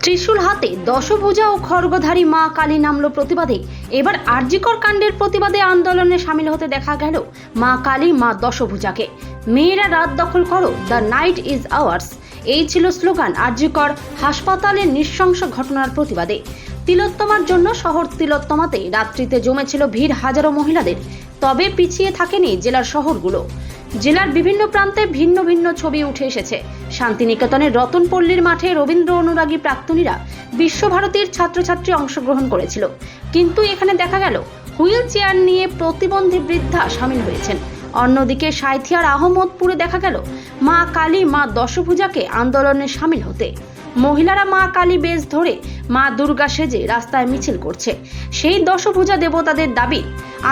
ত্রিশূল হাতে দশভুজা ও খড়গধারী মা কালী নামল প্রতিবাদে। এবার আরজিকর কাণ্ডের প্রতিবাদে আন্দোলনে সামিল হতে দেখা গেল মা কালী মা দশভুজাকে। মেয়েরা রাত দখল করো, দ্য নাইট ইজ আওয়ার্স, এই ছিল স্লোগান আরজিকর হাসপাতালের নৃশংস ঘটনার প্রতিবাদে। তিলোত্তমার জন্য শহর তিলোত্তমাতে রাত্রিতে জমেছিল ভিড় হাজারো মহিলাদের। তবে পিছিয়ে থাকেনি জেলার শহরগুলো। জেলার বিভিন্ন প্রান্তে ভিন্ন ভিন্ন ছবি উঠে এসেছে। শান্তিনিকেতনের রতনপল্লীর মাঠে রবীন্দ্র অনুরাগী প্রাক্তনীরা বিশ্বভারতীর ছাত্রছাত্রী অংশগ্রহণ করেছিল, কিন্তু এখানে দেখা গেল হুইল চেয়ার নিয়ে প্রতিবন্ধী বৃদ্ধা সামিল হয়েছেন। অন্যদিকে সাঁইথিয়ার আহমদপুরে দেখা গেল মা কালী মা দশভুজাকে আন্দোলনে সামিল হতে। মহিলারা মা কালী বেশ ধরে মা দুর্গা সেজে রাস্তায় মিছিল করছে। সেই দশভুজা দেবতাদের দাবি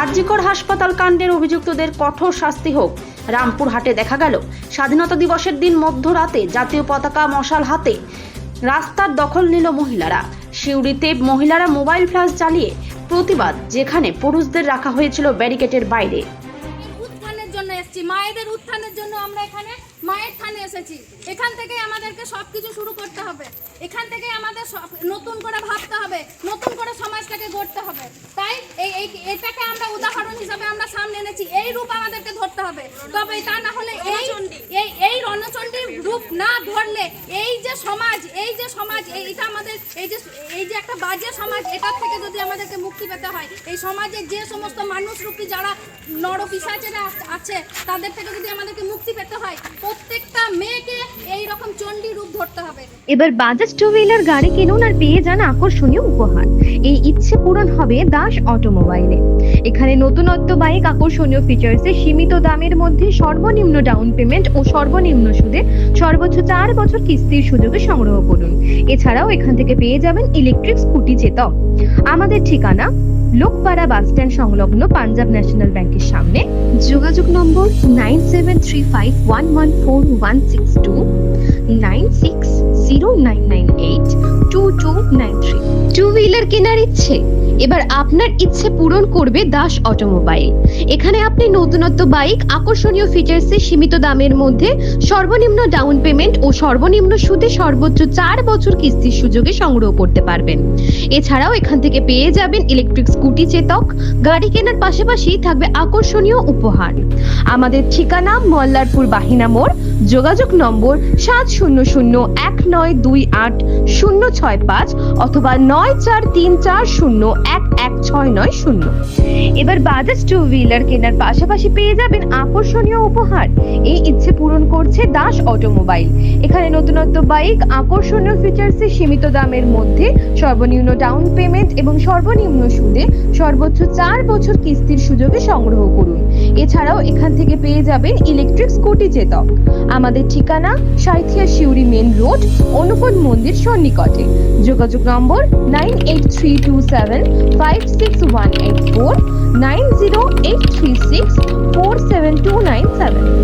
আরজিকর হাসপাতাল কাণ্ডের অভিযুক্তদের কঠোর শাস্তি হোক। রামপুরহাটে দেখা গেল স্বাধীনতা দিবসের দিন মধ্যরাতে জাতীয় পতাকা মশাল হাতে রাস্তার দখল নিল মহিলারা। সিউড়িতে মহিলারা মোবাইল ফ্ল্যাশ জ্বালিয়ে প্রতিবাদ, যেখানে পুরুষদের রাখা হয়েছিল ব্যারিকেডের বাইরে। উত্থানের জন্য এসেছি, মায়েদের উত্থানের জন্য আমরা এখানে মায়ের থানে এসেছি। এখান থেকে আমাদেরকে সবকিছু শুরু করতে হবে, এখান থেকে আমাদের নতুন করে ভাবতে হবে, নতুন করে সমাজটাকে গড়তে হবে। তাই এটাকে আমরা উদাহরণ হিসাবে আমরা সামনে এনেছি। এই রূপ আমাদেরকে ধরতে হবে, তবে তা না হলে এই রণচণ্ডীর রূপ না ধরলে এই যে সমাজ এইটা আমাদের এই যে একটা বাজে সমাজ, এটার থেকে যদি আমাদেরকে মুক্তি পেতে হয়, এই সমাজে যে সমস্ত মানুষরূপী যারা নরপিশাচেরা আছে তাদের থেকে যদি আমাদেরকে মুক্তি পেতে হয়, প্রত্যেকটা মেয়েকে এই রকম চণ্ডী রূপ ধরতে হবে। এবার বাজাজ টু হুইলার গাড়ি কিনুন আর পেয়ে যান আকর্ষণীয় উপহার। এই ইচ্ছে পূরণ হবে দাস অটোমোবাইলে। এখানে নতুনত্ব বাইক, আকর্ষণীয় ফিচার্সে সীমিত দামের মধ্যে সর্বনিম্ন ডাউন পেমেন্ট ও সর্বনিম্ন সুদে সর্বোচ্চ 4 বছর কিস্তির সুযোগে সংগ্রহ করুন। এছাড়াও এখান থেকে পেয়ে যাবেন ইলেকট্রিক স্কুটি চেতক। আমাদের ঠিকানা লোকপাড়া বাস স্ট্যান্ড সংলগ্ন পাঞ্জাব ন্যাশনাল ব্যাংকের সামনে। যোগাযোগ নম্বর 9735114162, 9609982293। টু হুইলার কেনার ইচ্ছে? এবার আপনার ইচ্ছে পূরণ করবে দাস অটোমোবাইল। এখানে আপনি নতুনত্ব বাইক, আকর্ষণীয় ফিচার্সে সীমিত দামের মধ্যে সর্বনিম্ন ডাউন পেমেন্ট ও সর্বনিম্ন সুদে সর্বোচ্চ 4 বছর কিস্তির সুযোগে সংগ্রহ করতে পারবেন। এছাড়াও এখান থেকে পেয়ে যাবেন ইলেকট্রিক স্কুটি চেতক। গাড়ি কেনার পাশাপাশি থাকবে আকর্ষণীয় উপহার। আমাদের ঠিকানা মল্লারপুর বাহিনা মোড়। যোগাযোগ নম্বর 7001928065 অথবা 9434011690। এবার বাজাজ টু হুইলার কেনার পাশাপাশি পেয়ে যাবেন আকর্ষণীয় উপহার। এই ইচ্ছে পূরণ করছে দাস অটোমোবাইল। এখানে নতুনত্ব বাইক, আকর্ষণীয় ফিচার্সে সীমিত দামের মধ্যে সর্বনিম্ন ডাউন পেমেন্ট এবং সর্বনিম্ন সুদে সর্বোচ্চ 4 বছর কিস্তির সুযোগে সংগ্রহ করুন। এছাড়াও এখান থেকে পেয়ে যাবেন ইলেকট্রিক স্কুটি চেতক। আমাদের ঠিকানা সাঁইথিয়া শিউরি মেন রোড, অনুকূল মন্দির সন্নিকটে। যোগাযোগ নম্বর 9832756184, 9083647297।